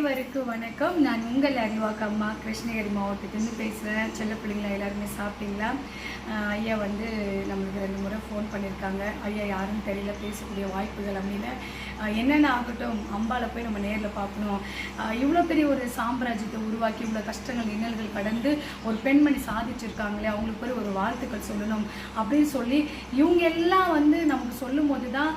அனைவருக்கும் வணக்கம். நான் உங்கள் அறிவாக்கு அம்மா கிருஷ்ணகிரி மாவட்டத்திலேருந்து பேசுகிறேன். செல்ல பிள்ளைங்களா எல்லாருமே சாப்பிட்டீங்களா? ஐயா வந்து நம்மளுக்கு 2 முறை ஃபோன் பண்ணியிருக்காங்க. ஐயா யாருன்னு தெரியல, பேசக்கூடிய வாய்ப்புகள் அப்படின்னு. என்னென்ன ஆகட்டும், அம்பாவை போய் நம்ம நேரில் பார்க்கணும். இவ்வளோ பெரிய ஒரு சாம்ராஜ்யத்தை உருவாக்கி இவ்வளோ கஷ்டங்கள் இன்னல்கள் கடந்து ஒரு பெண்மணி சாதிச்சிருக்காங்களே, அவங்களுக்கு போய் ஒரு வாழ்த்துக்கள் சொல்லணும் அப்படின்னு சொல்லி இவங்க எல்லாம் வந்து நமக்கு சொல்லும் போது தான்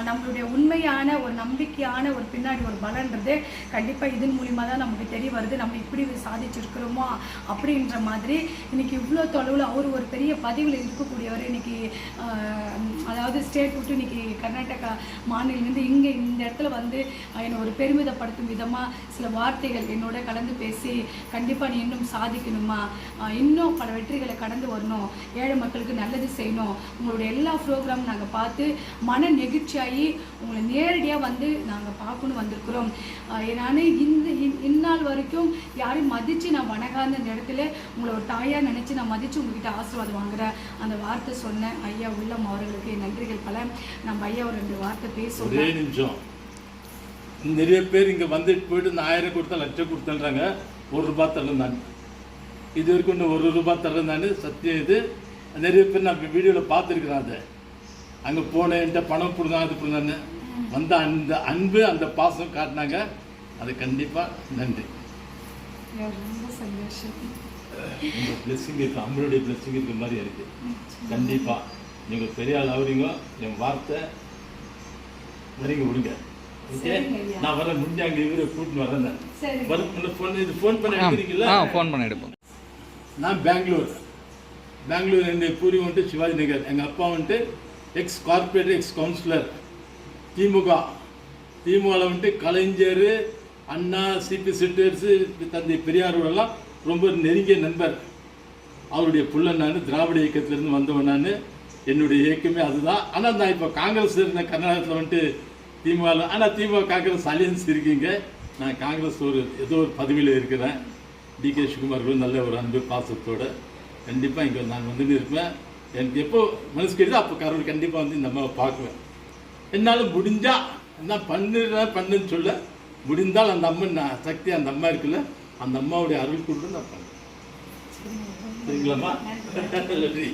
நம்மளுடைய உண்மையான ஒரு நம்பிக்கையான ஒரு பின்னாடி ஒரு பலன்றது கண்டிப்பாக இதன் மூலிமா தான் நமக்கு தெரிய வருது. நம்ம இப்படி சாதிச்சிருக்கிறோமோ அப்படின்ற மாதிரி இன்னைக்கு இவ்வளோ தொலைவில் அவர் ஒரு பெரிய பதிவில் இருக்கக்கூடியவர். இன்னைக்கு அதாவது ஸ்டேட் விட்டு இன்னைக்கு கர்நாடகா மாநிலேருந்து இங்கே இந்த இடத்துல வந்து என்னை ஒரு பெருமிதப்படுத்தும் விதமாக சில வார்த்தைகள் என்னோட கலந்து பேசி, கண்டிப்பாக நீ இன்னும் சாதிக்கணுமா, இன்னும் பல வெற்றிகளை கடந்து வரணும், ஏழை மக்களுக்கு நல்லது செய்யணும், உங்களுடைய எல்லா ப்ரோக்ராமும் நாங்கள் பார்த்து மன நெகிழ்ச்சியாகி உங்களை நேரடியாக வந்து நாங்கள் பார்க்கணும் வந்திருக்கிறோம். நான் இந்நாள் வரைக்கும் யாரையும் மதித்து நான் வணங்காத இடத்துல உங்களை ஒரு தாயாக நினச்சி நான் மதித்து உங்ககிட்ட ஆசீர்வாதம் வாங்குகிறேன். அந்த வார்த்தை சொன்னேன் ஐயா உள்ளம் அவர்களுக்கு நன்றிகள் பல. நம்ம ஐயா ஒரு 2 வார்த்தை பேசுவோம். ஒரே நிமிஷம். நிறைய பேர் இங்கே வந்துட்டு போயிட்டு இந்த 1000 கொடுத்தா லட்சம் கொடுத்துன்றாங்க. 1 ரூபாய் தரலாம் நான் இது வரைக்கும் இன்னும் 1 ரூபாய் தரலாம் நான் சத்தியம். இது நிறைய பேர் நான் வீடியோவில் பார்த்துருக்குறேன். அதை அங்கே போனேன்ட்ட பணம் கொடுங்க அது கொடுங்கன்னு வந்த அந்த அன்பு அந்த பாசம் காட்டினாங்க. அது கண்டிப்பாக நன்றி. ரொம்ப சந்தோஷம். உங்கள் பிளெஸிங் இருக்குது, அம்மளுடைய பிளெஸிங் இருக்கிற மாதிரி இருக்குது. கண்டிப்பாக நீங்கள் பெரிய ஆள் ஆகுறீங்க. என் வார்த்தை வரீங்க விடுங்க. ஓகே, நான் வர முடிஞ்ச அங்கே இவரை கூட்டின்னு வரேன். இது ஃபோன் பண்ணி எடுக்கிறீங்களா? ஃபோன் பண்ணி எடுப்போம். நான் பெங்களூர் என்னுடைய பூரி வந்துட்டு சிவாஜி நகர். எங்கள் அப்பா வந்துட்டு எக்ஸ் கார்பரேட்டர், எக்ஸ் கவுன்சிலர், திமுகவில் வந்துட்டு கலைஞர், அண்ணா, சிபி சிட்டர்ஸு, தந்தை பெரியாரோடலாம் ரொம்ப நெருங்கிய நண்பர். அவருடைய புள்ள நான் திராவிட இயக்கத்திலேருந்து வந்தவன். நான் என்னுடைய இயக்கமே அதுதான். ஆனால் நான் இப்போ காங்கிரஸ் இருந்தேன் கர்நாடகத்தில் வந்துட்டு திமுகவில். ஆனால் திமுக காங்கிரஸ் அலையன்ஸ் இருக்கீங்க. நான் காங்கிரஸ் ஏதோ ஒரு பதவியில் இருக்கிறேன். டிகே சிவகுமார் நல்ல ஒரு அன்பு பாசத்தோடு கண்டிப்பாக இங்கே நான் வந்துட்டு இருப்பேன். எனக்கு எப்போ மனசு கேட்டுதோ அப்போ கடவுள் கண்டிப்பாக வந்து இந்த அம்மாவை பார்க்குவேன். என்னால் முடிஞ்சால் என்ன பண்ணுன்னு சொல்ல முடிந்தால் அந்த அம்மன் சக்தி அந்த அம்மா இருக்குல்ல, அந்த அம்மாவுடைய அருள் கொடுத்து நான் பண்ணேன். சரிங்களாம்மா? நன்றி.